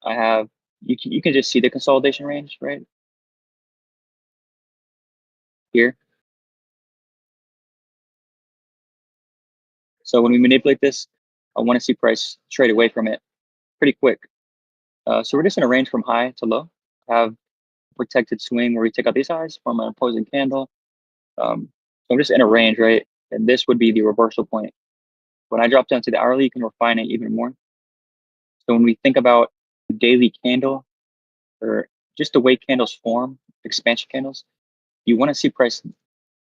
I have, you can just see the consolidation range right here. So when we manipulate this, I want to see price trade away from it pretty quick. So we're just in a range from high to low. Have protected swing where we take out these highs, form an opposing candle. So I'm just in a range, right? And this would be the reversal point. When I drop down to the hourly, you can refine it even more. So when we think about the daily candle or just the way candles form, expansion candles, you want to see price.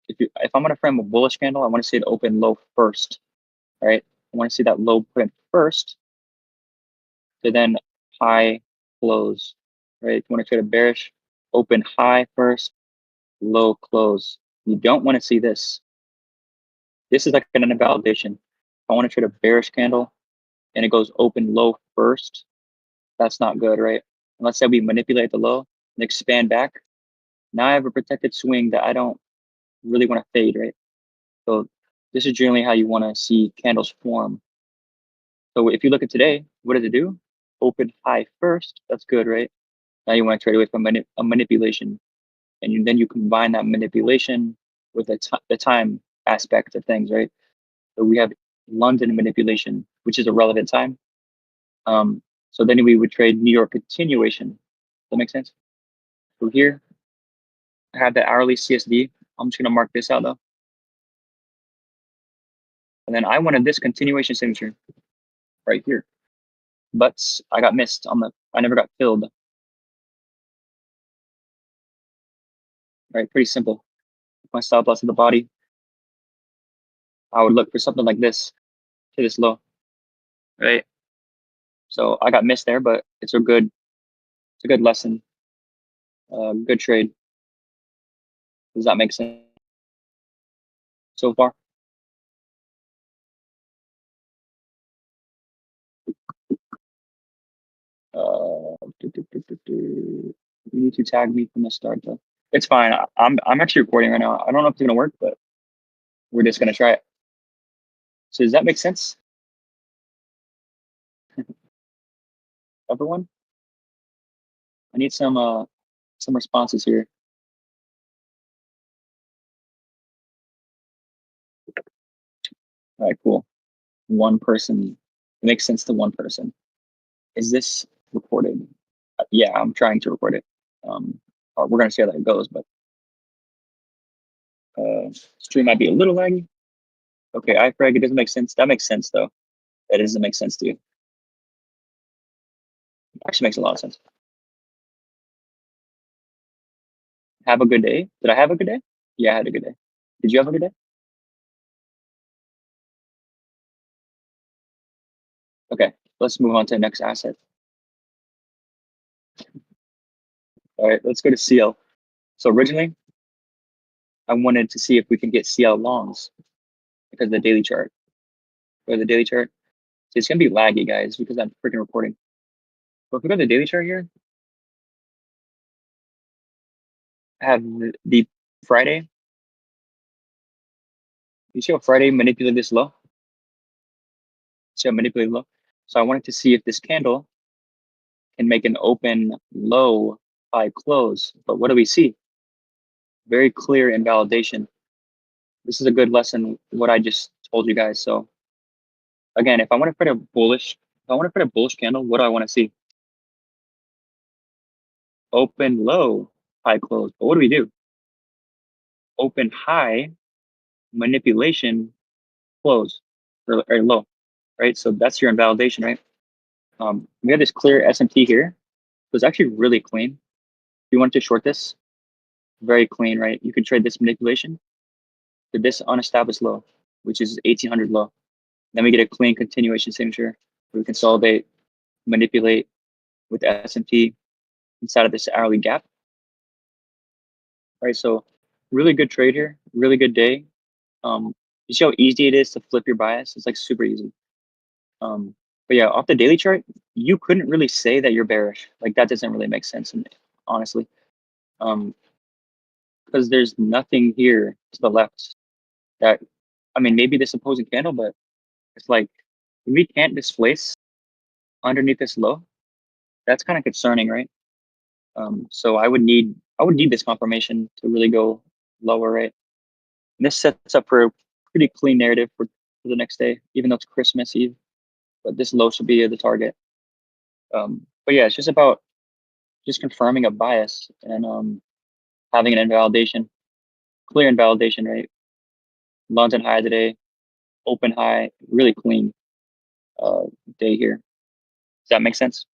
If I'm going to frame a bullish candle, I want to see it open low first, right? I want to see that low print first, to then high close, right? If you want to trade a bearish, open high first, low close. You don't want to see this. This is like an invalidation. I want to trade a bearish candle and it goes open low first. That's not good, right? And let's say we manipulate the low and expand back. Now I have a protected swing that I don't really want to fade, right? So this is generally how you want to see candles form. So if you look at today, what does it do? Open high first. That's good, right? Now you want to trade away from a manipulation. And then you combine that manipulation with the time aspect of things, right? So we have London manipulation, which is a relevant time. So then we would trade New York continuation. Does that make sense? So here, I have the hourly CSD. I'm just going to mark this out though. And then I wanted this continuation signature right here. But I got missed I never got filled. Right, pretty simple. My stop loss of the body, I would look for something like this to this low, right? So I got missed there, but it's a good lesson, good trade. Does that make sense so far? You need to tag me from the start though. It's fine. I'm actually recording right now. I don't know if it's gonna work, but we're just gonna try it. So does that make sense, everyone? I need some responses here. All right, cool. One person. It makes sense to one person. Is this recorded? Yeah, I'm trying to record it. We're gonna see how that goes, but stream might be a little laggy. Okay, iFrag, it doesn't make sense. That makes sense though. That doesn't make sense to you. Actually makes a lot of sense. Have a good day. Did I have a good day? Yeah, I had a good day. Did you have a good day? Okay, let's move on to the next asset. All right, let's go to CL. So originally, I wanted to see if we can get CL longs because of the daily chart. Go to the daily chart. So it's gonna be laggy, guys, because I'm freaking recording. But if we go to the daily chart here, I have the Friday. You see how Friday manipulated this low? See how manipulated low? So I wanted to see if this candle can make an open low high close. But what do we see? Very clear invalidation. This is a good lesson, what I just told you guys. So again, if I want to put a bullish candle, what do I want to see? Open low, high close. But what do? Open high, manipulation, close, or low, right? So that's your invalidation, right? We have this clear S&P here. So it's actually really clean. If you want to short this, very clean, right? You can trade this manipulation to this unestablished low, which is 1800 low. Then we get a clean continuation signature where we consolidate, manipulate with the S&P inside of this hourly gap. Right, so really good trade here, really good day. You see how easy it is to flip your bias? It's like super easy. But yeah, off the daily chart, you couldn't really say that you're bearish. Like that doesn't really make sense, honestly. Because there's nothing here to the left that, I mean, maybe this opposing candle, but it's like we can't displace underneath this low. That's kind of concerning, right? So I would need this confirmation to really go lower, right? And this sets up for a pretty clean narrative for the next day, even though it's Christmas Eve. But this low should be the target. But yeah, it's just about just confirming a bias and having an invalidation, clear invalidation, right? London high today, open high, really clean uh, day here. Does that make sense?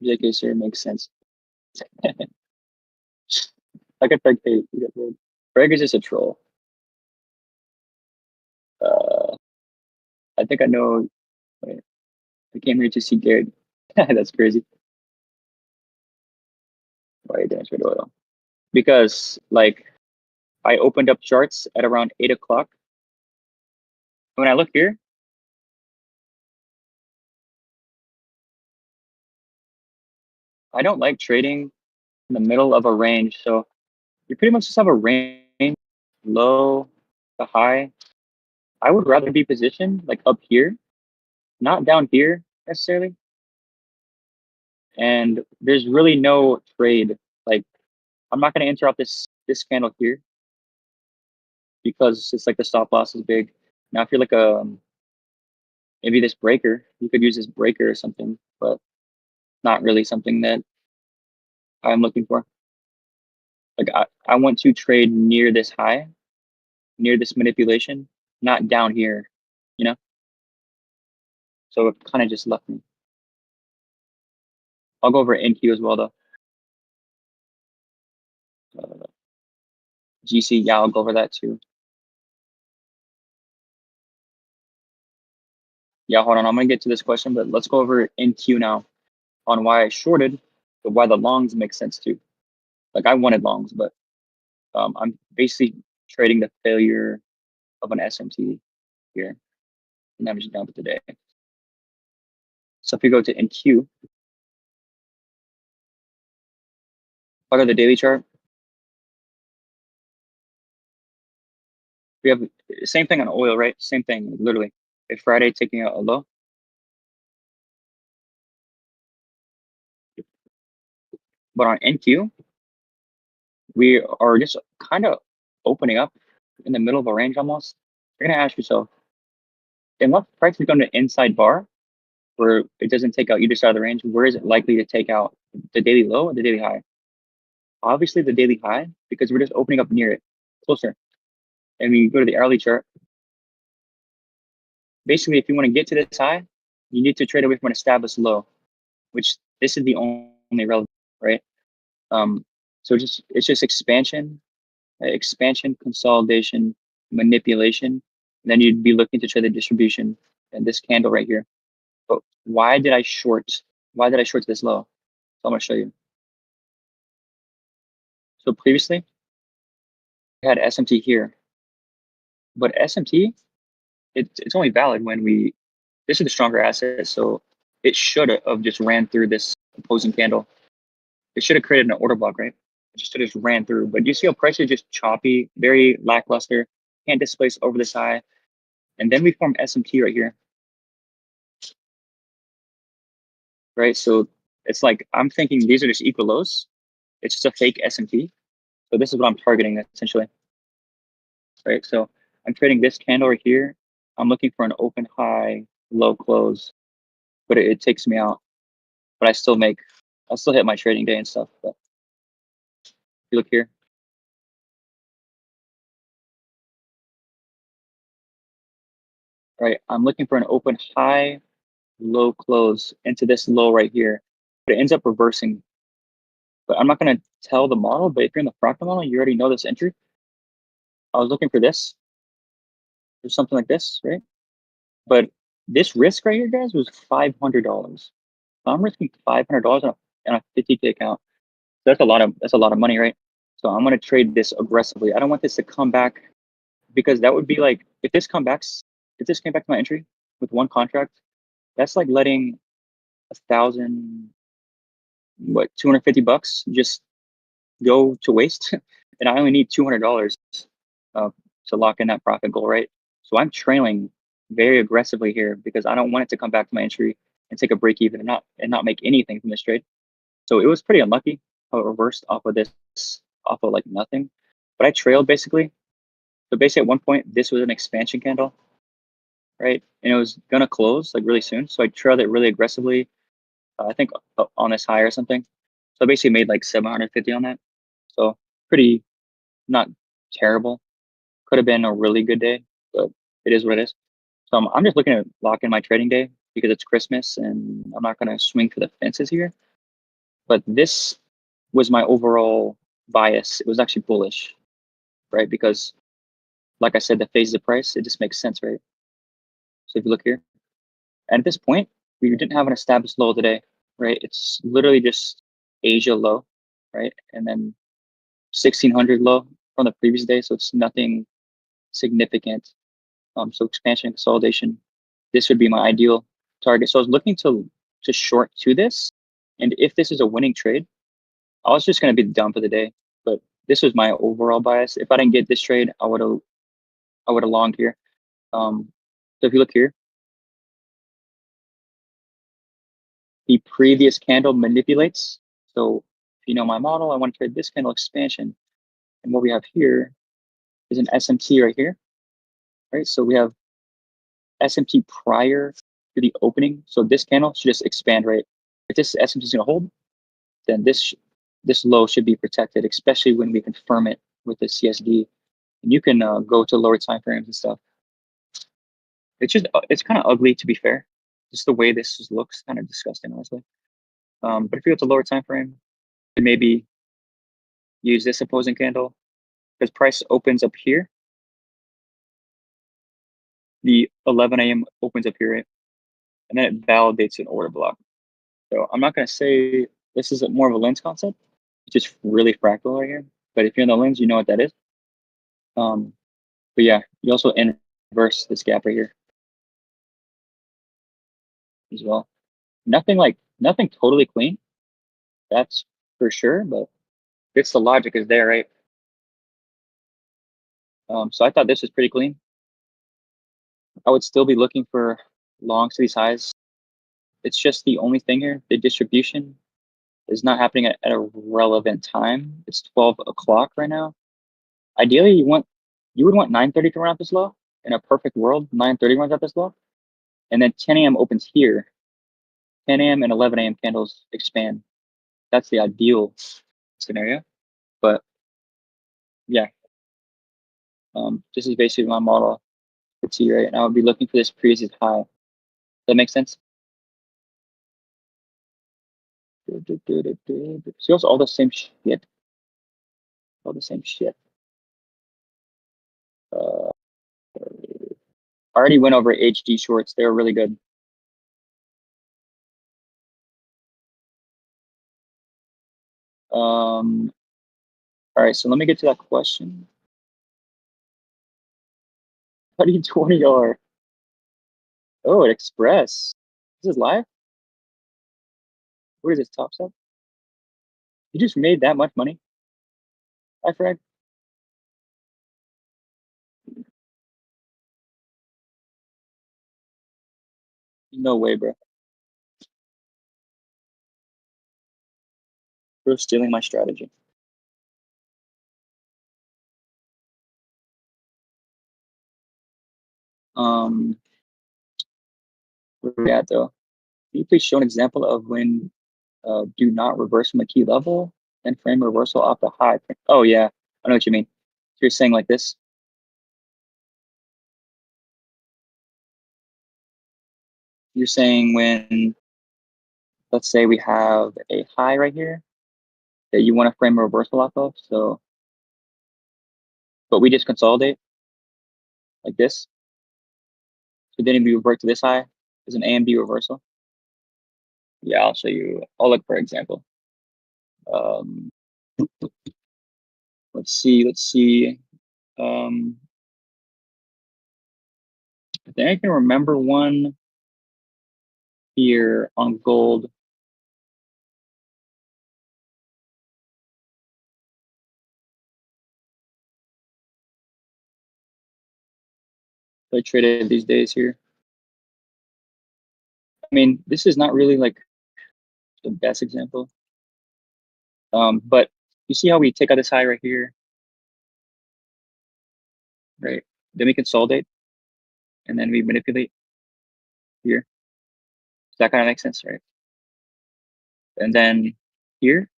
JK, sir, makes sense. I could think they get rolled. Greg is just a troll. Uh, I think I know. Wait, I came here to see Garrett. That's crazy. Why you didn't trade oil? Because like I opened up charts at around 8 o'clock. When I look here, I don't like trading in the middle of a range. So you pretty much just have a range, low to high. I would rather be positioned like up here, not down here necessarily. And there's really no trade. Like I'm not going to interrupt this candle here because it's like the stop loss is big. Now if you're like maybe this breaker, you could use this breaker or something, but not really something that I'm looking for. Like I want to trade near this high, near this manipulation, not down here, you know? So it kind of just left me. I'll go over NQ as well though. Uh, GC, yeah, I'll go over that too. Yeah, hold on, I'm gonna get to this question, but let's go over NQ now on why I shorted, but why the longs make sense too. Like I wanted longs, but I'm basically trading the failure of an SMT here, and I'm just down for today. So if you go to NQ, part of the daily chart, we have the same thing on oil, right? Same thing, literally. A Friday taking out a low. But on NQ, we are just kind of opening up in the middle of a range almost. You're gonna ask yourself, unless price is going to inside bar where it doesn't take out either side of the range, where is it likely to take out the daily low or the daily high? Obviously the daily high, because we're just opening up near it, closer. And when you go to the hourly chart, basically if you want to get to this high, you need to trade away from an established low, which this is the only relevant, right? So it's just expansion, consolidation, manipulation. And then you'd be looking to trade the distribution and this candle right here. But why did I short? Why did I short this low? So I'm gonna show you. So previously we had SMT here, but SMT it's only valid when this is the stronger asset. So it should have just ran through this opposing candle. It should have created an order block, right? It just should have just ran through. But you see how price is just choppy, very lackluster, can't displace over this high. And then we form SMT right here, right? So it's like I'm thinking these are just equal lows. It's just a fake SMT. So this is what I'm targeting essentially, right? So I'm trading this candle right here. I'm looking for an open high, low close, but it takes me out. But I'll still hit my trading day and stuff. But if you look here, right? I'm looking for an open high, low close into this low right here, but it ends up reversing. But I'm not going to tell the model, but if you're in the fractal model, you already know this entry. I was looking for this or something like this, right? But this risk right here, guys, was $500. I'm risking $500 on a 50K account. That's a lot of money, right? So I'm gonna trade this aggressively. I don't want this to come back because that would be like if this came back to my entry with one contract, that's like letting 1,000 $250 just go to waste. And I only need $200 uh, to lock in that profit goal, right? So I'm trailing very aggressively here because I don't want it to come back to my entry and take a break even and not make anything from this trade. So it was pretty unlucky how it reversed off of this, off of like nothing. But I trailed basically. So basically at one point, this was an expansion candle, right? And it was gonna close like really soon. So I trailed it really aggressively. I think on this high or something. So I basically made like 750 on that. So pretty not terrible. Could have been a really good day, but it is what it is. So I'm just looking to lock in my trading day because it's Christmas and I'm not going to swing for the fences here. But this was my overall bias. It was actually bullish, right? Because like I said, the phase of the price, it just makes sense, right? So if you look here, and at this point, we didn't have an established low today, right? It's literally just Asia low, right? And then 1600 low from the previous day. So it's nothing significant. So expansion and consolidation, this would be my ideal target. So I was looking to short to this. And if this is a winning trade, I was just going to be down for the day. But this was my overall bias. If I didn't get this trade, I would have longed here. So if you look here, the previous candle manipulates. So if you know my model, I want to trade this candle expansion. And what we have here is an SMT right here, right? So we have SMT prior to the opening. So this candle should just expand, right? If this SMT is going to hold, then this low should be protected, especially when we confirm it with the CSD. And you can go to lower time frames and stuff. It's kind of ugly, to be fair. Just the way this looks, kind of disgusting, honestly. But if you go to lower time frame, then maybe use this opposing candle because price opens up here. The 11 a.m. opens up here, right? And then it validates an order block. So I'm not going to say this is more of a lens concept. It's just really fractal right here. But if you're in the lens, you know what that is. But yeah, you also inverse this gap right here as well. Nothing totally clean. That's for sure, but it's the logic is there, right? So I thought this was pretty clean. I would still be looking for longs to these highs. It's just the only thing here. The distribution is not happening at a relevant time. It's 12 o'clock right now. Ideally, you would want 9:30 to run out this low. In a perfect world, 9:30 runs out this low. And then 10 a.m. opens here. 10 a.m. and 11 a.m. candles expand. That's the ideal scenario. But yeah, this is basically my model for T, right? And I would be looking for this previous high. Does that make sense? See, also all the same shit. All the same shit. I already went over HD shorts. They were really good. All right, so let me get to that question. How do you $20? Oh, at Express. This is live? What is this, Top Step? You just made that much money? Hi, Fred. No way, bro. Bro, stealing my strategy. Um, where we at though? Can you please show an example of when do not reverse from a key level and frame reversal off the high? Oh yeah, I know what you mean. So you're saying like this. You're saying when, let's say we have a high right here that you want to frame a reversal off of. So, but we just consolidate like this. So then if we revert to this high, is an A and B reversal. Yeah, I'll show you. I'll look for example. Um, let's see. Let's see. Um, I think I can remember one here on gold. I traded these days here. mean, this is not really like the best example. But you see how we take out this high right here, right? Then we consolidate and then we manipulate here. Does that kind of make sense, right? And then here,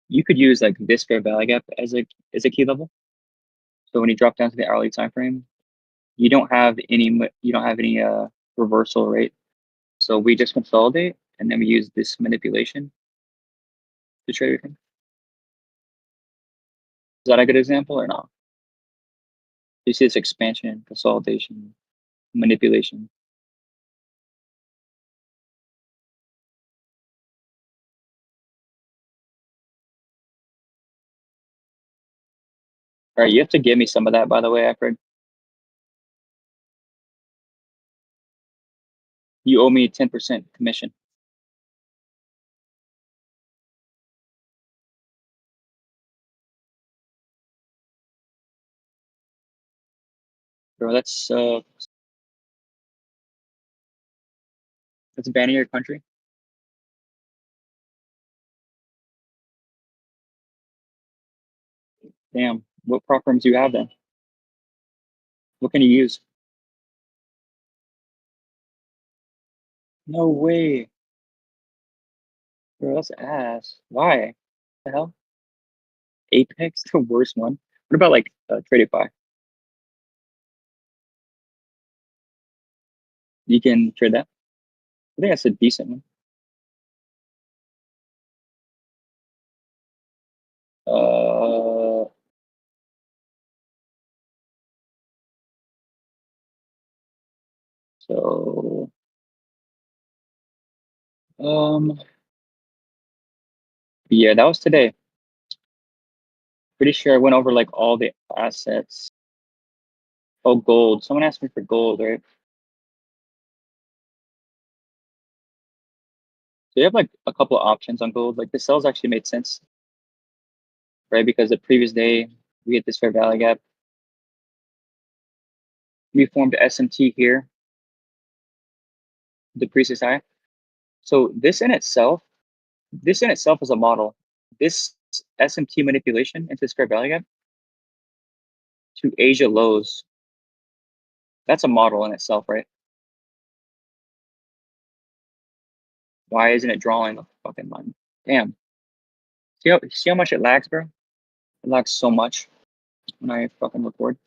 you could use like this fair value gap as a key level. So when you drop down to the hourly time frame, you don't have any reversal, right? So we just consolidate and then we use this manipulation to trade everything. Is that a good example or not? You see this expansion, consolidation, manipulation. All right, you have to give me some of that, by the way, Alfred. You owe me 10% commission. Bro, that's banning your country. Damn, what prop firms do you have then? What can you use? No way. Bro, that's ass. Why? The hell? Apex, the worst one. What about like Tradify? You can trade that. I think that's a decent one. Uh, so um, yeah, that was today. Pretty sure I went over like all the assets. Oh, gold. Someone asked me for gold, right? So you have like a couple of options on gold. Like the sells actually made sense, right? Because the previous day we hit this fair value gap. We formed SMT here, the previous high. So this in itself is a model. This SMT manipulation into this fair value gap to Asia lows, that's a model in itself, right? Why isn't it drawing the fucking line? Damn. See how much it lags, bro? It lags so much when I fucking record.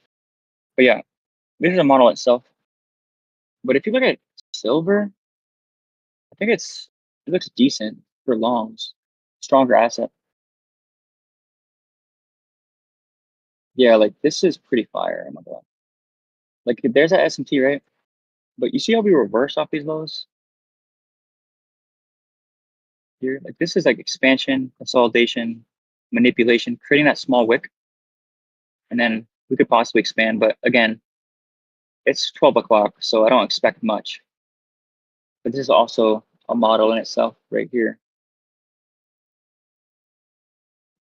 But yeah, this is a model itself. But if you look at silver, I think it looks decent for longs. Stronger asset. Yeah, like this is pretty fire. Oh my god. Like there's that SMT, right? But you see how we reverse off these lows here? Like this is like expansion, consolidation, manipulation, creating that small wick, and then we could possibly expand. But again, it's 12 o'clock, so I don't expect much. But this is also a model in itself right here,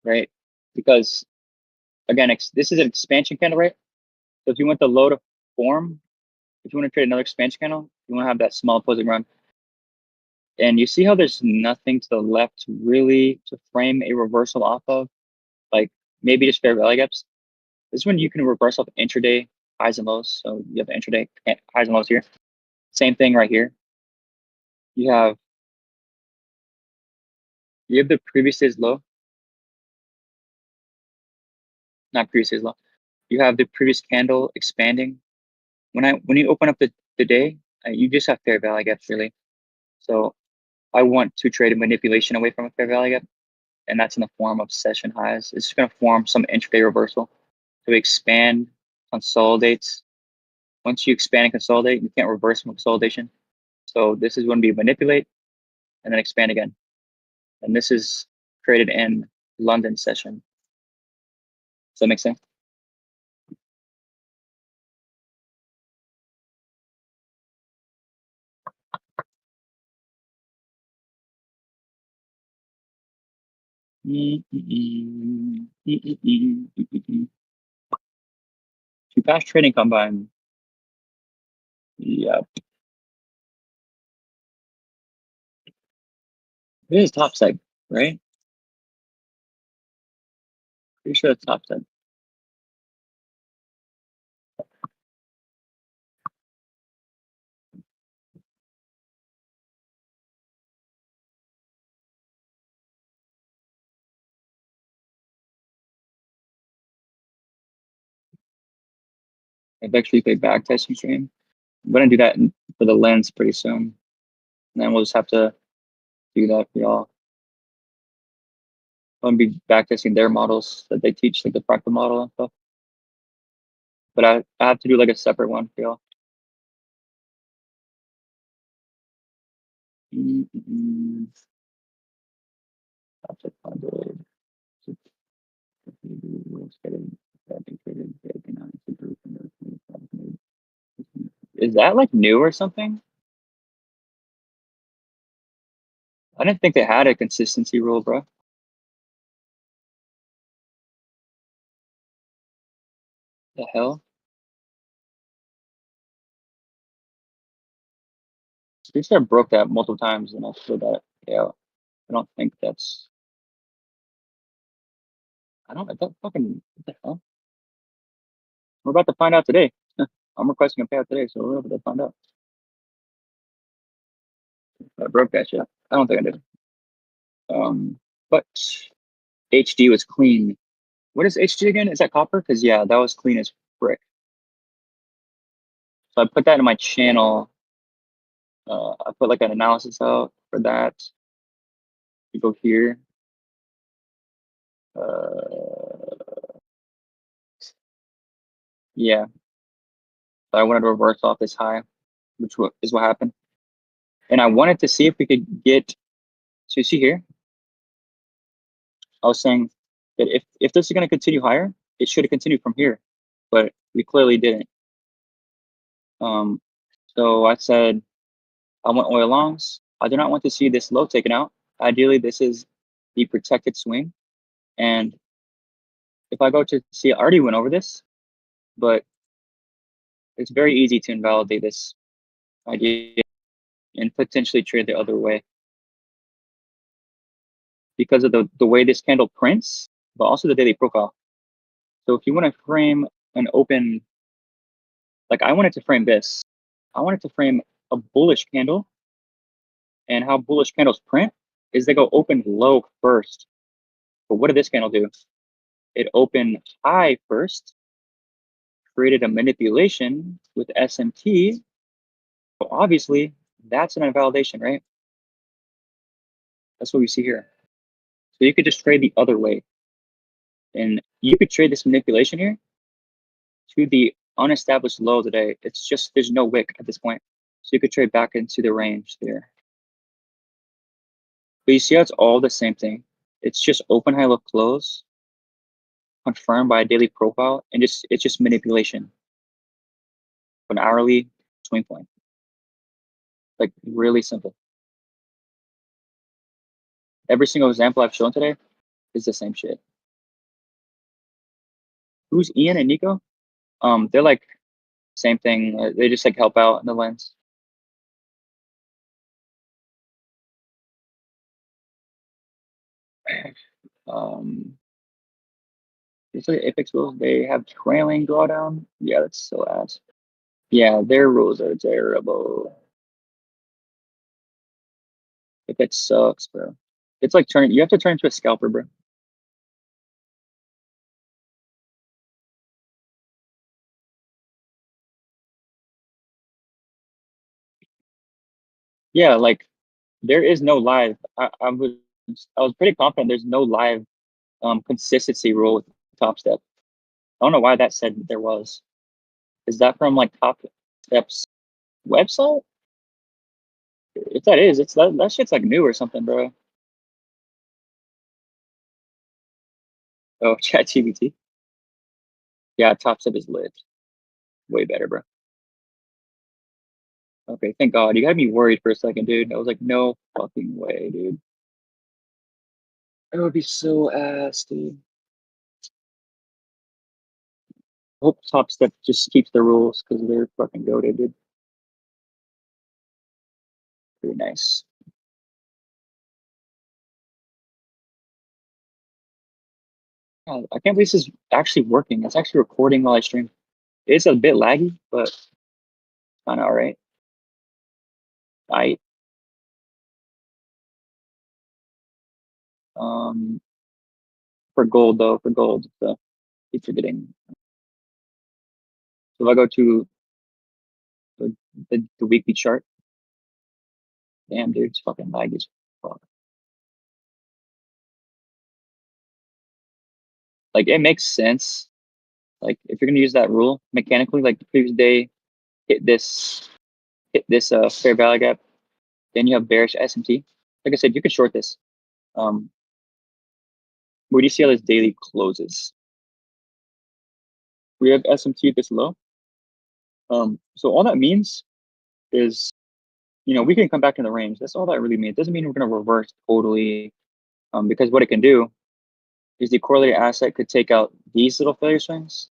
right? Because again, this is an expansion candle, right? So if you want the low to form, if you want to create another expansion candle, you want to have that small opposing run. And you see how there's nothing to the left really to frame a reversal off of, like maybe just fair value gaps. This is when you can reverse off intraday highs and lows. So you have intraday highs and lows here. Same thing right here. You have the previous day's low, not previous day's low. You have the previous candle expanding. When you open up the day, you just have fair value gaps really. So I want to trade a manipulation away from a fair value gap, and that's in the form of session highs. It's just going to form some intraday reversal. So expand, consolidates. Once you expand and consolidate, you can't reverse from consolidation. So this is when we manipulate and then expand again. And this is created in London session. Does that make sense? To pass trading combine. Yeah. It is top seg, right? Pretty sure it's top seg. I've actually played back testing stream. I'm gonna do that for the lens pretty soon. And then we'll just have to do that for y'all. I'm gonna be backtesting their models that they teach, like the Fractal model and stuff. But I have to do like a separate one for y'all. Is that like new or something? I didn't think they had a consistency rule, bro. The hell? They broke that multiple times and I filled that out. I don't think that's. I don't. That fucking. What the hell? We're about to find out today. I'm requesting a payout today, so we're about to find out. I broke that shit. I don't think I did. But HD was clean. What is HD again? Is that copper? Because yeah, that was clean as brick. So I put that in my channel. I put like an analysis out for that. You go here. Yeah. So I wanted to reverse off this high, which is what happened. And I wanted to see if we could get. So you see here, I was saying that if this is going to continue higher, it should have continued from here, but we clearly didn't. So I said I want oil longs. I do not want to see this low taken out. Ideally, this is the protected swing. And if I go to see, I already went over this, but it's very easy to invalidate this idea and potentially trade the other way because of the way this candle prints, but also the daily profile. So if you want to frame an open, like I wanted to frame this, I wanted to frame a bullish candle. And how bullish candles print is they go open low first. But what did this candle do? It opened high first, created a manipulation with SMT. So obviously, that's an invalidation, right? That's what we see here. So you could just trade the other way. And you could trade this manipulation here to the unestablished low today. It's just, there's no wick at this point. So you could trade back into the range there. But you see how it's all the same thing. It's just open, high, low, close, confirmed by a daily profile, and it's just manipulation. An hourly swing point. Like really simple. Every single example I've shown today is the same shit. Who's Ian and Nico? They're like same thing. They just like help out in the lens. These are Apex rules. They have trailing drawdown. Yeah, that's so ass. Yeah, their rules are terrible. It sucks, bro. It's like you have to turn into a scalper, bro. Yeah, like there is no live. I was pretty confident there's no live consistency rule with Top Step. I don't know why that said there was. Is that from like Top Step's website? If that is, it's that shit's like new or something, bro. Oh, ChatGPT. Yeah, Top Step is lit. Way better, bro. Okay, thank God. You got me worried for a second, dude. I was like, no fucking way, dude. That would be so ass, dude. Hope Top Step just keeps the rules because they're fucking goated, dude. Pretty nice. I can't believe this is actually working. It's actually recording while I stream. It's a bit laggy, but kind of all right. I um for gold though, for gold, so keep forgetting. So if I go to the weekly chart, damn dude, it's fucking laggy as fuck. Like it makes sense. Like if you're gonna use that rule mechanically, like the previous day hit this fair value gap, then you have bearish SMT. Like I said, you could short this. Um, where do you see how this daily closes? We have SMT this low. So all that means is, we can come back in the range. That's all that really means. It doesn't mean we're going to reverse totally, because what it can do is the correlated asset could take out these little failure swings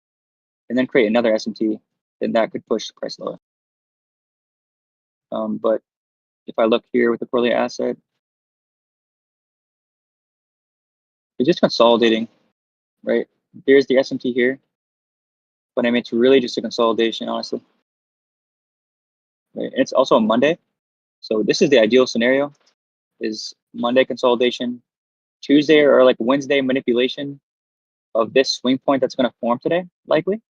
and then create another SMT. Then that could push the price lower. But if I look here with the correlated asset, it's just consolidating, right? There's the SMT here, but I mean, it's really just a consolidation, honestly. Right? It's also a Monday. So this is the ideal scenario, is Monday consolidation, Tuesday or like Wednesday manipulation of this swing point that's going to form today, likely,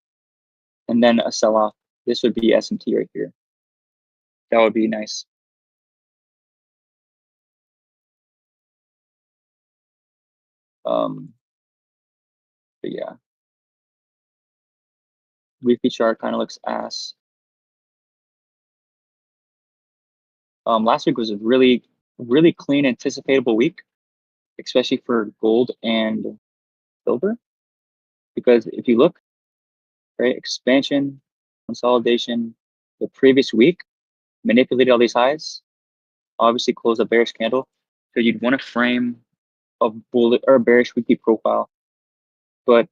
and then a sell-off. This would be S&T right here. That would be nice. But yeah, weekly chart kind of looks ass. Last week was a really, really clean, anticipatable week, especially for gold and silver. Because if you look, right, expansion, consolidation, the previous week manipulated all these highs, obviously closed a bearish candle. So you'd want to frame a bullet or a bearish weekly profile. But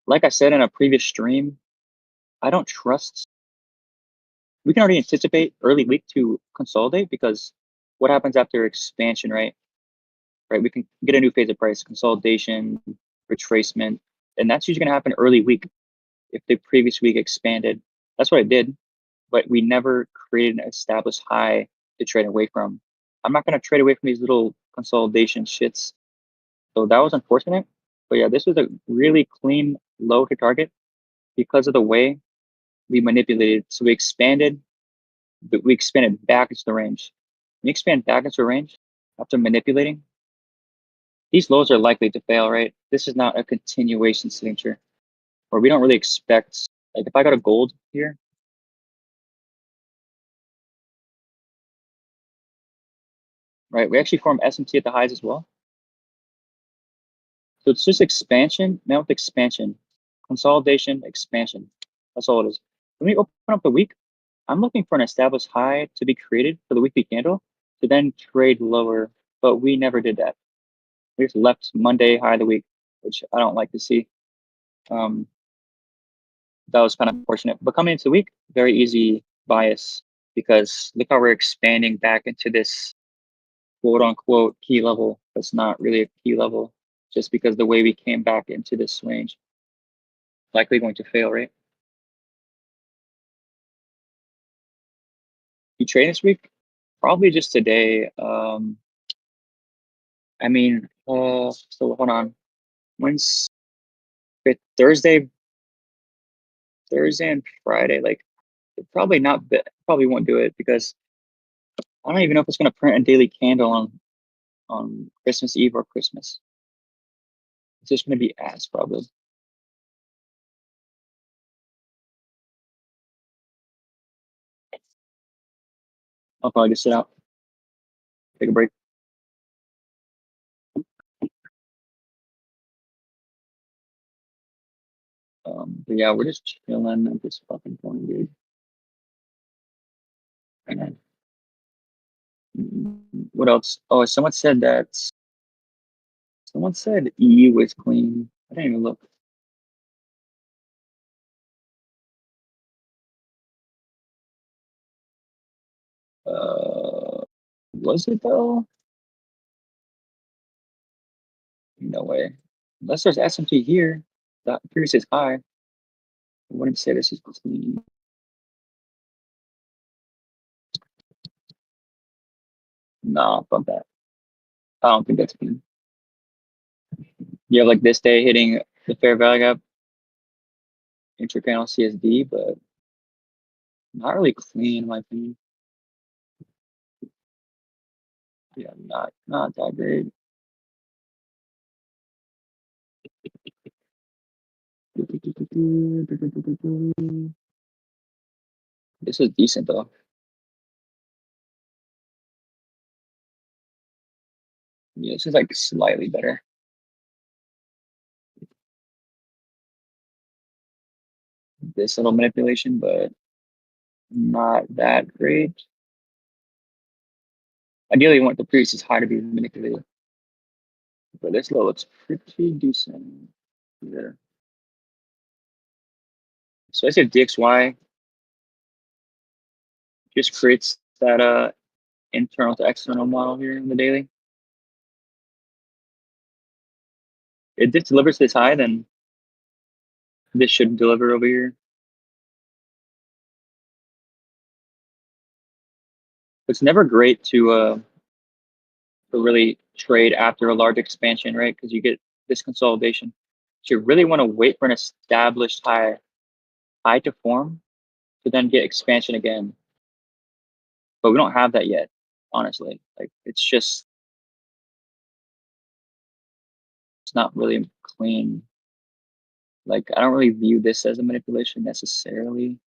like I said in a previous stream, I don't trust. We can already anticipate early week to consolidate, because what happens after expansion, right? Right, we can get a new phase of price consolidation, retracement, and that's usually going to happen early week if the previous week expanded. That's what I did, but we never created an established high to trade away from. I'm not going to trade away from these little consolidation shits. So that was unfortunate. But yeah, this was a really clean low to target because of the way we manipulated. So we expanded, but we expanded back into the range. When you expand back into the range after manipulating, these lows are likely to fail, right? This is not a continuation signature, or we don't really expect, like if I got a gold here, right? We actually form SMT at the highs as well. So it's just expansion, now with expansion, consolidation, expansion. That's all it is. When we open up the week, I'm looking for an established high to be created for the weekly candle to then trade lower, but we never did that. We just left Monday high of the week, which I don't like to see. That was kind of unfortunate. But coming into the week, very easy bias, because look how we're expanding back into this quote unquote key level. That's not really a key level, just because the way we came back into this range, likely going to fail, right? You trade this week? Probably just today. I mean, so hold on. When's Thursday, Thursday and Friday? Like, probably not. Probably won't do it, because I don't even know if it's going to print a daily candle on Christmas Eve or Christmas. It's just going to be ass, probably. I'll probably just sit out, take a break. But yeah, we're just chilling at this fucking point, dude. And what else? Oh, someone said E was clean. I didn't even look. Was it though? No way. Unless there's SMT here, that previous is high. I wouldn't say this is clean. Nah, fuck that. I don't think that's clean. You have like this day hitting the fair value gap, intracanal CSD, but not really clean in my opinion. Yeah, not that great. This is decent though. Yeah, this is like slightly better. This little manipulation, but not that great. Ideally, you want the previous is high to be manipulated, but this low looks pretty decent. Yeah. So I say DXY just creates that internal to external model here in the daily. If this delivers this high, then this should deliver over here. It's never great to really trade after a large expansion, right? Because you get this consolidation. So you really want to wait for an established high to form to then get expansion again. But we don't have that yet, honestly. Like it's not really clean. Like I don't really view this as a manipulation necessarily.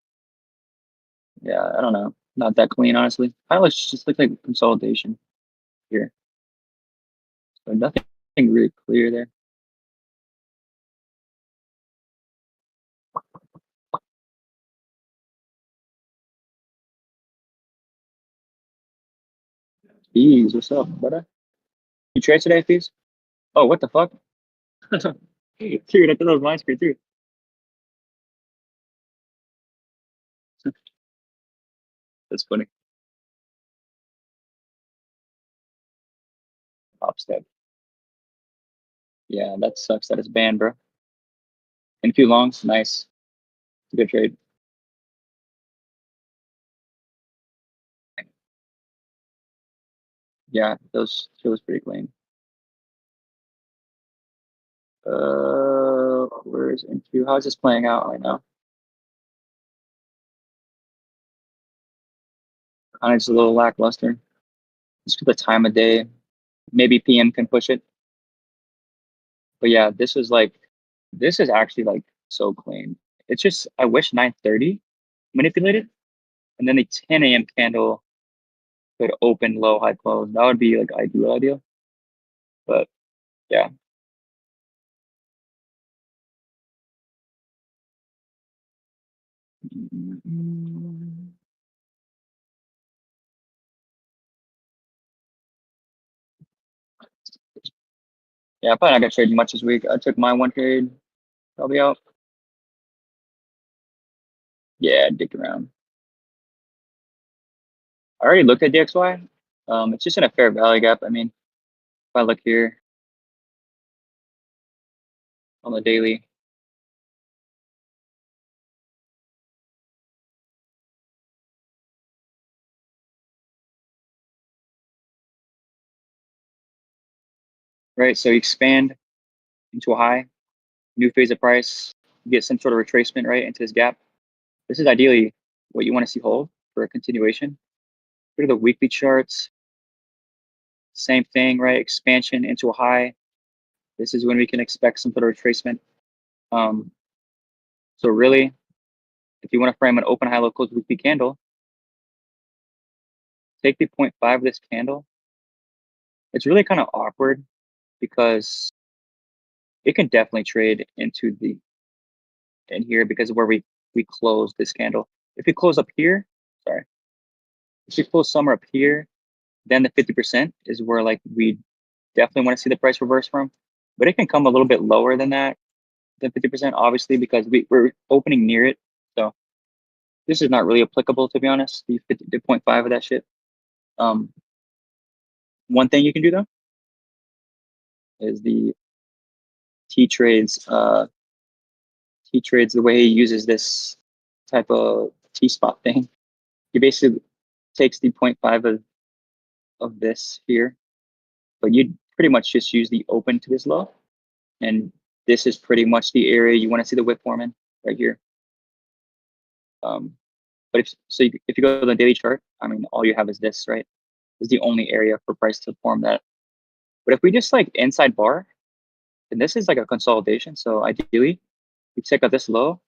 Yeah, I don't know. Not that clean, honestly. I let's just look like consolidation here. So nothing really clear there. Fees, what's up, brother? You trade today, Fees? Oh, what the fuck? Dude, I thought that was my screen too. That's funny. Top step. Yeah, that sucks that it's banned, bro. In a few longs, nice. It's a good trade. Yeah, those two was pretty clean. Where's into? How's this playing out right now? Kind of just a little lackluster. Just for the time of day. Maybe PM can push it. But yeah, this is actually like so clean. It's just I wish 9:30 manipulated, and then the 10 a.m. candle could open low, high close. That would be like ideal. But yeah, yeah, probably not gonna trade much this week. I took my one trade, probably out. Yeah, dick around. I already looked at DXY. It's just in a fair value gap. I mean, if I look here on the daily, right? So you expand into a high, new phase of price, you get some sort of retracement, right, into this gap. This is ideally what you want to see hold for a continuation. Go to the weekly charts, same thing, right? Expansion into a high. This is when we can expect some sort of retracement. Um, so really, if you want to frame an open high low close weekly candle, take the 0.5 of this candle. It's really kind of awkward because it can definitely trade into the in here because of where we close this candle. If we close up here, sorry, if we close somewhere up here, then the 50% is where like we definitely want to see the price reverse from. But it can come a little bit lower than that, than 50%, obviously, because we're opening near it. So this is not really applicable, to be honest, the 50, the 0.5 of that shit. Um, one thing you can do though is T trades, the way he uses this type of T spot thing, he basically takes the 0.5 of this here, but you'd pretty much just use the open to this low. And this is pretty much the area you want to see the wick form in right here. But if you go to the daily chart, I mean, all you have is this, right? Is the only area for price to form that. But if we just like inside bar, and this is like a consolidation. So ideally, we check out this low,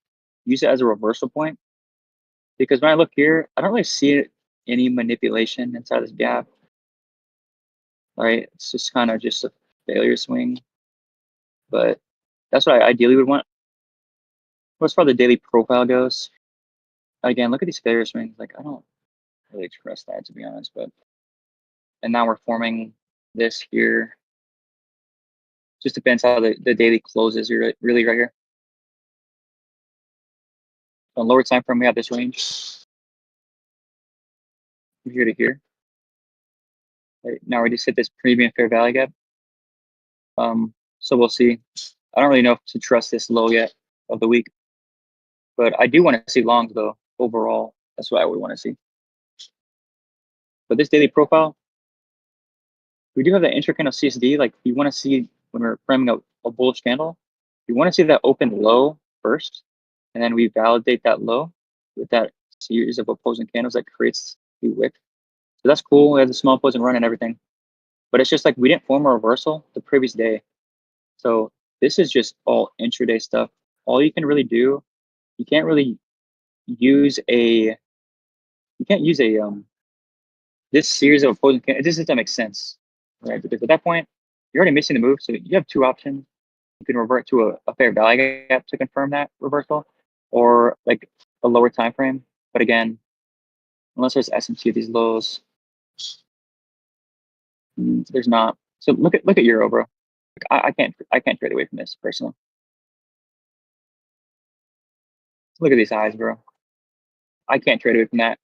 use it as a reversal point. Because when I look here, I don't really see any manipulation inside this gap. All right, it's just kind of just a failure swing. But that's what I ideally would want. As far as the daily profile goes, again, look at these failure swings. Like, I don't really trust that, to be honest. And now we're forming this here. Just depends how the daily closes really right here. On lower time frame, we have this range from here to here. Right, now we just hit this premium fair value gap. So we'll see. I don't really know if to trust this low yet of the week, but I do want to see longs though. Overall, that's what I would want to see. But this daily profile, we do have that intracandle CSD. Like you want to see when we're framing a bullish candle, you want to see that open low first, and then we validate that low with that series of opposing candles that creates the wick. So that's cool. We have the small opposing run and everything, but it's just like we didn't form a reversal the previous day. So this is just all intraday stuff. All you can really do, you can't use this series of opposing candles. This doesn't make sense, right? Because at that point, you're already missing the move. So you have two options. You can revert to a fair value gap to confirm that reversal, or like a lower time frame. But again, unless there's SMT at these lows, there's not. So look at Euro, bro. I can't trade away from this personally. Look at these highs, bro. I can't trade away from that.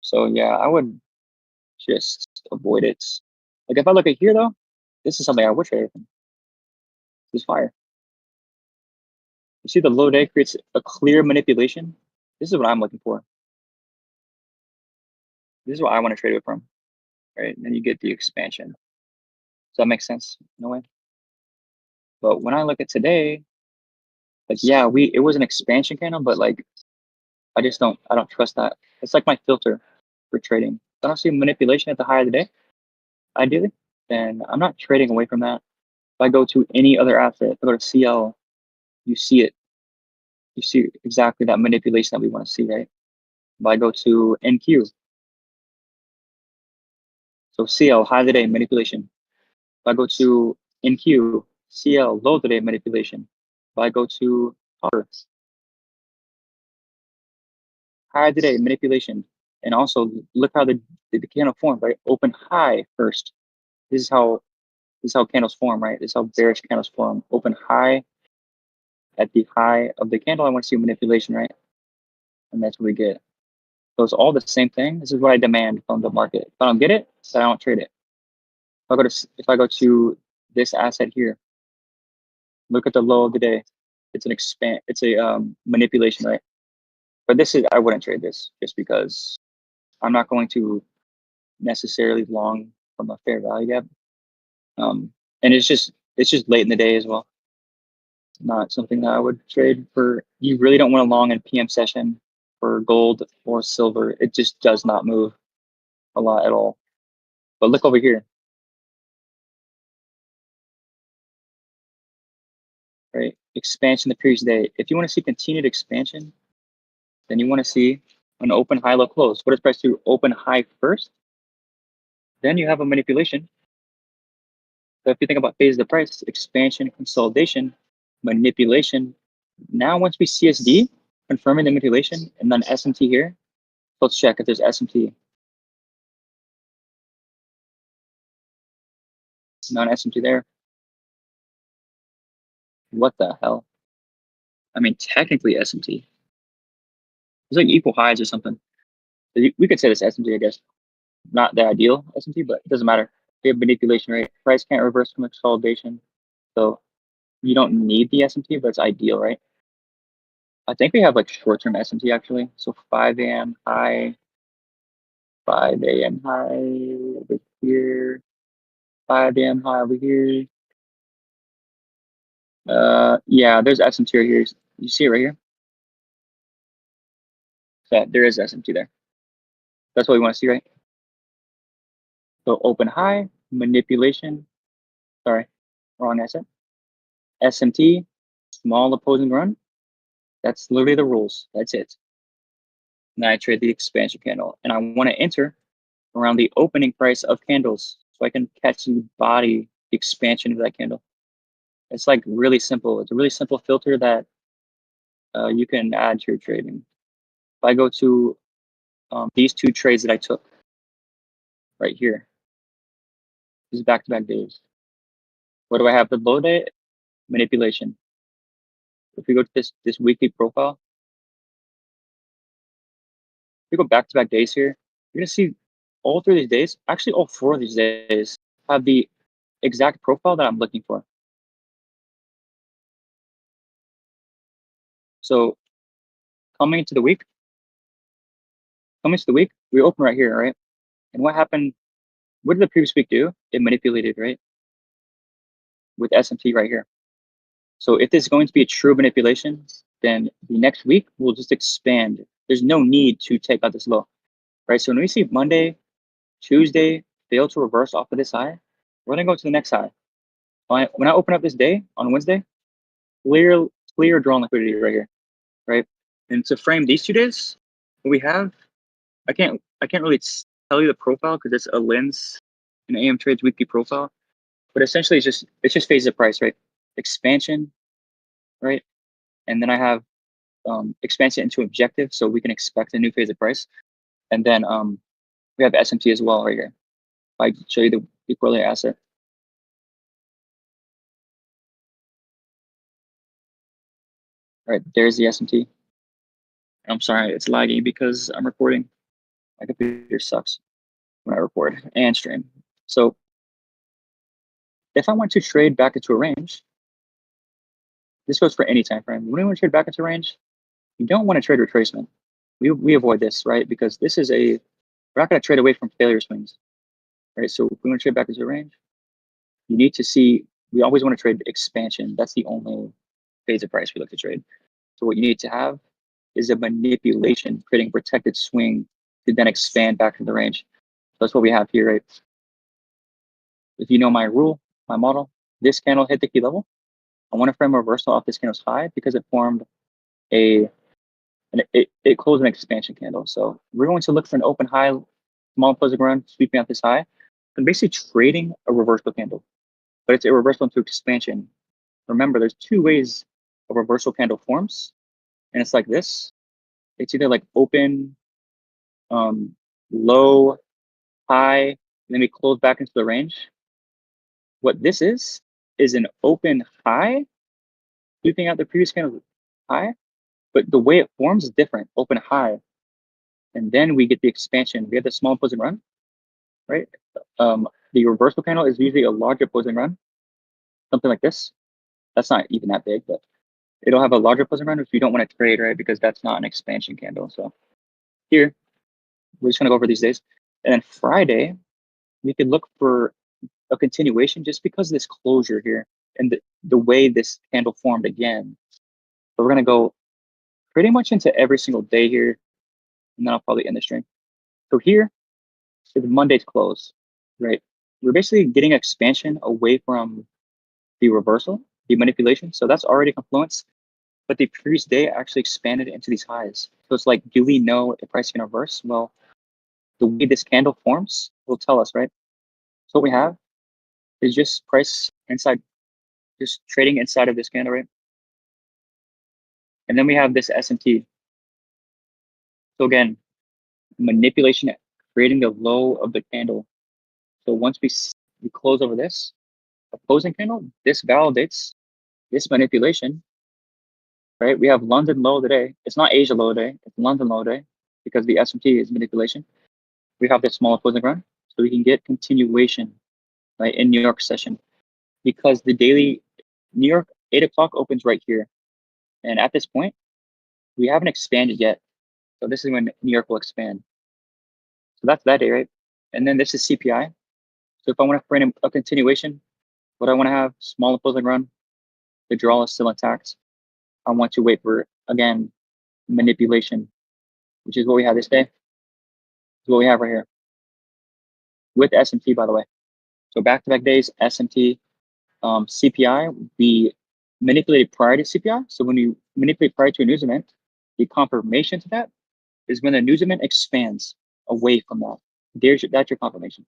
So yeah, I would just avoid it. Like if I look at here though, this is something I would trade away from. This is fire. You see the low day creates a clear manipulation. This is what I'm looking for. This is what I want to trade away from, right? And then you get the expansion. Does that make sense? No way. But when I look at today, like yeah, it was an expansion candle, but like I don't trust that. It's like my filter for trading. If I don't see manipulation at the high of the day, ideally, then I'm not trading away from that. If I go to any other asset, if I go to CL, you see it. You see exactly that manipulation that we want to see, right? If I go to NQ, so CL, high of the day, manipulation. If I go to NQ, CL, low of the day, manipulation. If I go to copper, high of the day, manipulation. And also look how the candle formed, right? Open high first. This is how candles form, right? This is how bearish candles form. Open high at the high of the candle. I want to see manipulation, right? And that's what we get. So it's all the same thing. This is what I demand from the market. If I don't get it, then I don't trade it. If I go to this asset here, look at the low of the day. It's a manipulation, right? But I wouldn't trade this just because I'm not going to necessarily long from a fair value gap. And it's just late in the day as well. Not something that I would trade for. You really don't want to long in PM session for gold or silver. It just does not move a lot at all. But look over here, right? Expansion the previous day. If you want to see continued expansion, then you want to see an open high, low, close. What does price do? Open high first, then you have a manipulation. So if you think about phase of the price, expansion, consolidation, manipulation. Now, once we CSD, confirming the manipulation, and then SMT here, let's check if there's SMT. Non-SMT there. What the hell? I mean, technically SMT. It's like equal highs or something. We could say this SMT, I guess. Not the ideal SMT, but it doesn't matter. We have manipulation rate. Price can't reverse from consolidation. So you don't need the SMT, but it's ideal, right? I think we have like short-term SMT actually. So 5 a.m. high, 5 a.m. high over here, 5 a.m. high over here. Yeah, there's SMT right here. You see it right here? So there is SMT there. That's what we want to see, right? So open high, manipulation. Sorry, wrong asset. SMT, small opposing run. That's literally the rules. That's it. Now I trade the expansion candle, and I want to enter around the opening price of candles so I can catch the body, the expansion of that candle. It's like really simple. It's a really simple filter that you can add to your trading. If I go to these two trades that I took right here, these back-to-back days. What do I have? The low day manipulation. If we go to this weekly profile, if we go back-to-back days here, you're gonna see all 3 of these days, actually all 4 of these days have the exact profile that I'm looking for. So coming into the week, we open right here, right? And what happened? What did the previous week do? It manipulated, right? With SMT right here. So if this is going to be a true manipulation, then the next week will just expand. There's no need to take out this low, right? So when we see Monday, Tuesday fail to reverse off of this high, we're gonna go to the next high. When I open up this day on Wednesday, clear drawn liquidity right here, right? And to frame these 2 days, what we have, I can't really tell you the profile because it's a lens, an AM Trades weekly profile, but essentially it's just phases of price, right? Expansion, right? And then I have expansion into objective, so we can expect a new phase of price. And then we have SMT as well right here. If I show you the quarterly asset. Right, there's the SMT. I'm sorry, it's lagging because I'm recording. My computer sucks when I record and stream. So if I want to trade back into a range, this goes for any time frame. When you want to trade back into range, you don't want to trade retracement. We avoid this, right? Because this is we're not going to trade away from failure swings, right? So if we want to trade back into a range, you need to see, we always want to trade expansion. That's the only phase of price we look to trade. So what you need to have is a manipulation, creating a protected swing to then expand back to the range. So that's what we have here, right? If you know my rule, my model, this candle hit the key level. I want to frame a reversal off this candle's high because it formed it closed an expansion candle. So we're going to look for an open high, small closing run, sweeping out this high, and basically trading a reversal candle. But it's a reversal into expansion. Remember, there's 2 ways a reversal candle forms, and it's like this. It's either like open, low, high, and then we close back into the range. What this is an open high, sweeping out the previous candle high, but the way it forms is different. Open high, and then we get the expansion. We have the small opposing run, right? The reversal candle is usually a larger opposing run, something like this. That's not even that big, but it'll have a larger opposing run if you don't want to trade, right? Because that's not an expansion candle. So here, we're just gonna go over these days. And then Friday, we could look for a continuation just because of this closure here and the way this candle formed again. So we're gonna go pretty much into every single day here, and then I'll probably end the stream. So here is Monday's close, right? We're basically getting expansion away from the reversal, the manipulation. So that's already confluence, but the previous day actually expanded into these highs. So it's like, do we know if price can reverse? Well, the way this candle forms will tell us, right? So what we have is just price inside, just trading inside of this candle, right? And then we have this SMT. So again, manipulation, creating the low of the candle. So once we close over this opposing candle, this validates this manipulation, right? We have London low today. It's not Asia low today, it's London low today because the SMT is manipulation. We have this small opposing run, so we can get continuation, right, in New York session because the daily New York, 8 o'clock opens right here. And at this point, we haven't expanded yet. So this is when New York will expand. So that's that day, right? And then this is CPI. So if I want to frame a continuation, what I want to have, small opposing run, the draw is still intact. I want to wait for, again, manipulation, which is what we have this day. Is what we have right here with S&P, by the way. So back-to-back days, S&P, CPI, we manipulated prior to CPI. So when you manipulate prior to a news event, the confirmation to that is when the news event expands away from that. That's your confirmation.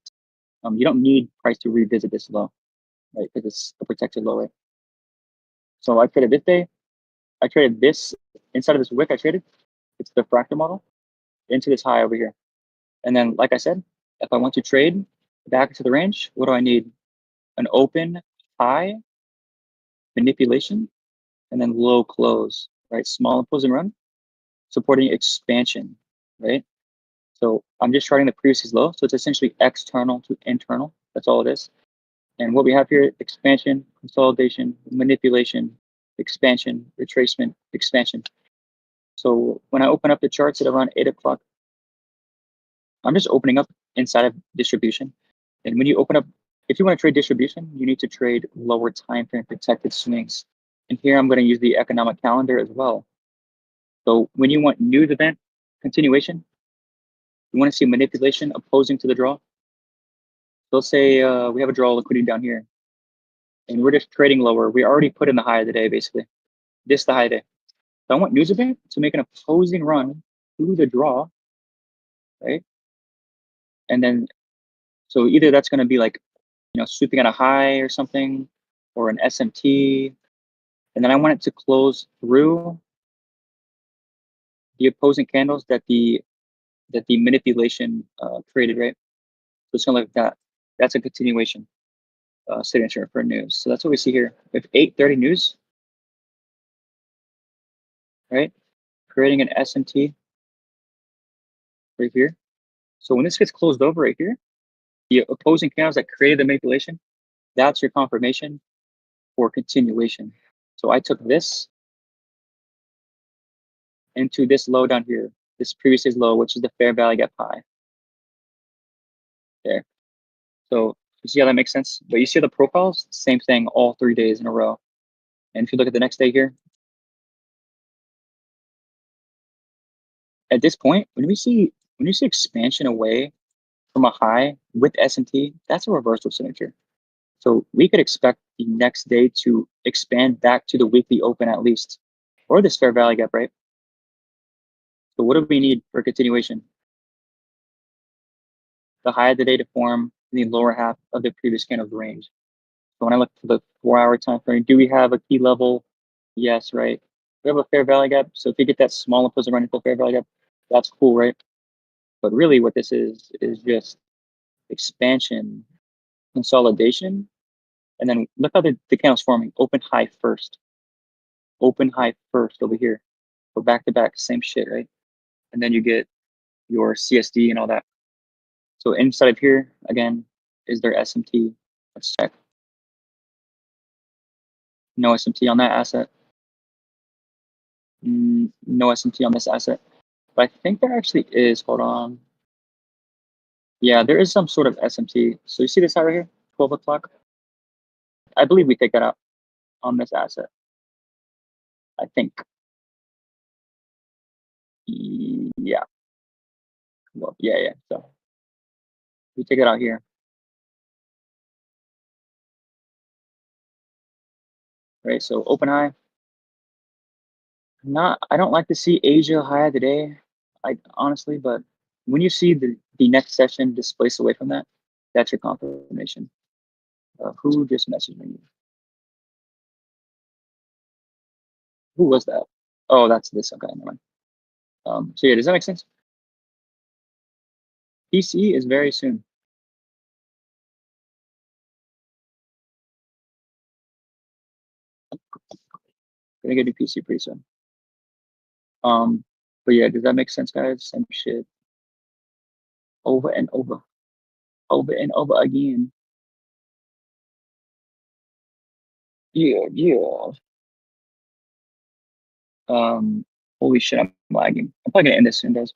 You don't need price to revisit this low, right? Because it's a protected low, right? So I traded this day. I traded this inside of this wick. I traded. It's the fractal model into this high over here. And then, like I said, if I want to trade back into the range, what do I need? An open high manipulation and then low close, right? Small opposing run, supporting expansion, right? So I'm just charting the previous low. So it's essentially external to internal. That's all it is. And what we have here, expansion, consolidation, manipulation, expansion, retracement, expansion. So when I open up the charts at around 8 o'clock, I'm just opening up inside of distribution. And when you open up, if you want to trade distribution, you need to trade lower time frame protected swings. And here I'm going to use the economic calendar as well. So when you want news event continuation, you want to see manipulation opposing to the draw. They'll say we have a draw liquidity down here, and we're just trading lower. We already put in the high of the day, basically. This is the high day. So I want news event to make an opposing run through the draw, right? And then, so either that's going to be like, sweeping at a high or something, or an SMT, and then I want it to close through the opposing candles that the manipulation created, right? So it's gonna look like that. That's a continuation signature for news. So that's what we see here. We have 8:30 news, right? Creating an SMT right here. So when this gets closed over right here, the opposing candles that created the manipulation, that's your confirmation for continuation. So I took this into this low down here, this previous low, which is the fair value gap high. There. So you see how that makes sense? But you see the profiles, same thing all 3 days in a row. And if you look at the next day here, at this point, when you see expansion away from a high with S&T, that's a reversal signature. So we could expect the next day to expand back to the weekly open at least, or this fair value gap, right? So what do we need for continuation? The high of the day to form in the lower half of the previous candle's range. So when I look for the 4-hour time frame, do we have a key level? Yes, right. We have a fair value gap. So if you get that small opposite running full fair value gap, that's cool, right? But really what this is just expansion, consolidation, and then look how the candle's forming. Open high first. Open high first over here. Go back to back, same shit, right? And then you get your CSD and all that. So inside of here, again, is there SMT? Let's check. No SMT on that asset. No SMT on this asset. But I think there actually is. Hold on. Yeah, there is some sort of SMT. So you see this out right here, 12 o'clock? I believe we take that out on this asset. I think. Yeah. Well, yeah. So we take it out here. Right. So open high. I don't like to see Asia high of the day, honestly, but when you see the next session displace away from that, that's your confirmation. Who just messaged me? Who was that? Oh, that's this. Okay, never mind. So yeah, does that make sense? PC is very soon. Gonna get a PC pretty soon. But yeah, does that make sense, guys? Same shit over and over, over and over again. Yeah, yeah. Um, holy shit, I'm lagging. I'm probably gonna end this soon, guys.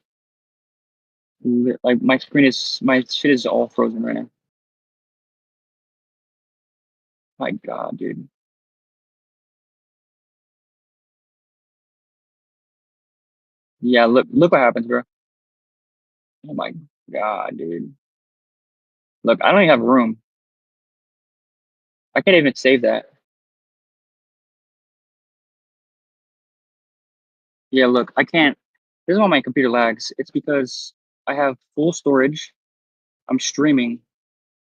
Like my shit is all frozen right now. My God, dude. Yeah, look what happens, bro. Oh my God, dude. Look, I don't even have room. I can't even save that. Yeah, look, I can't. This is why my computer lags. It's because I have full storage. I'm streaming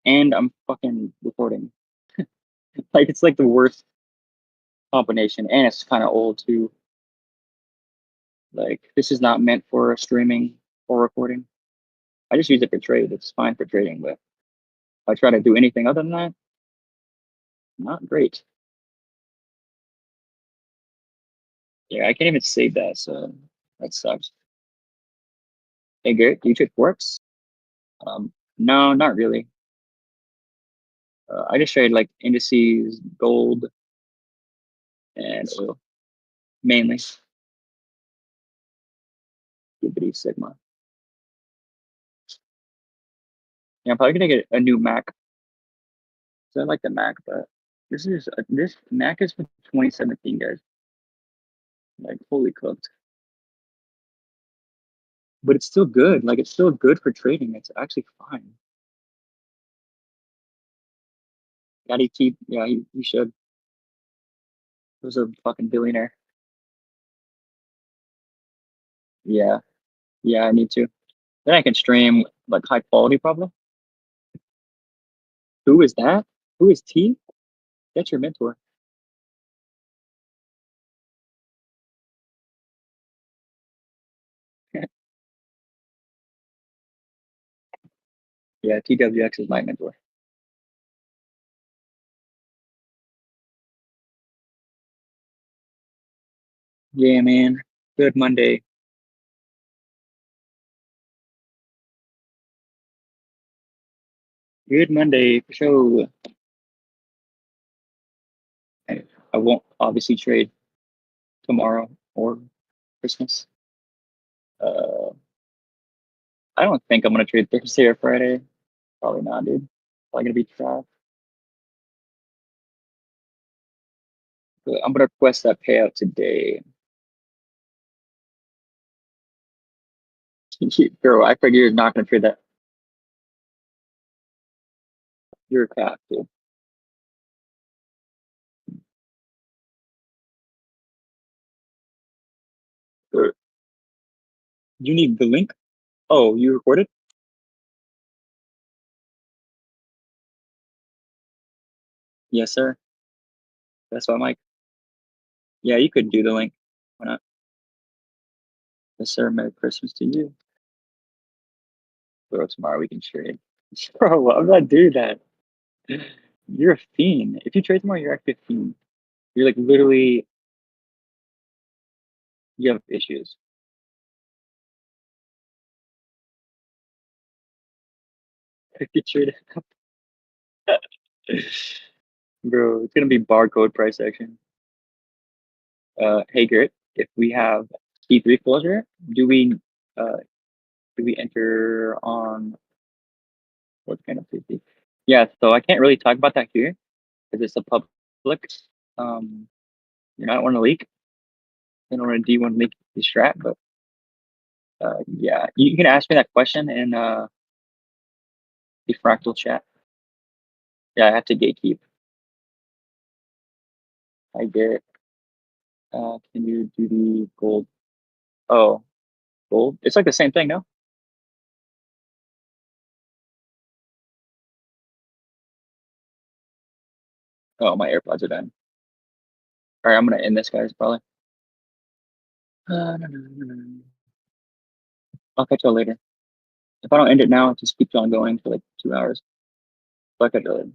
and I'm fucking recording. Like it's like the worst combination, and it's kind of old too. Like this is not meant for streaming or recording. I just use it for trade. It's fine for trading, but if I try to do anything other than that, not great. Yeah, I can't even save that, so that sucks. Hey, Garrett, do you trade forex? No, not really. I just trade like indices, gold, and oil mainly. Gibbity Sigma. Yeah, I'm probably gonna get a new Mac. So I like the Mac, but this Mac is from 2017, guys. Like fully cooked, but it's still good. Like it's still good for trading. It's actually fine. Gotta keep. Yeah, he should. He was a fucking billionaire. Yeah, yeah, I need to. Then I can stream like high quality, probably. Who is that? Who is T? That's your mentor. Yeah, TWX is my mentor. Yeah, man. Good Monday. Good Monday for sure. I won't obviously trade tomorrow or Christmas. Uh, I don't think I'm gonna trade Thursday or Friday. Probably not, dude. Probably gonna be trash. But I'm gonna request that payout today. Bro, I figure you're not gonna trade that. You're a cat, dude. You need the link? Oh, you recorded? Yes, sir. That's why I'm like, yeah, you could do the link. Why not? Yes, sir. Merry Christmas to you. Bro, tomorrow we can trade. Bro, I'm not doing that. You're a fiend. If you trade tomorrow, you're actually a fiend. You're like literally, you have issues. If you trade, bro, it's gonna be barcode price action. Hey Garrett, if we have T3 closure, uh do we enter on what kind of 50? Yeah, so I can't really talk about that here because it's a public. Um, you might want to leak. I don't want to D1 leak the strat, but yeah, you can ask me that question in the Fractal chat. Yeah, I have to gatekeep. I get. Can you do the gold? Oh, gold. It's like the same thing, no? Oh, my AirPods are done. All right, I'm gonna end this, guys. Probably. No, no, no, no, no. I'll catch y'all later. If I don't end it now, it just keeps on going for like 2 hours. So I'll catch y'all later.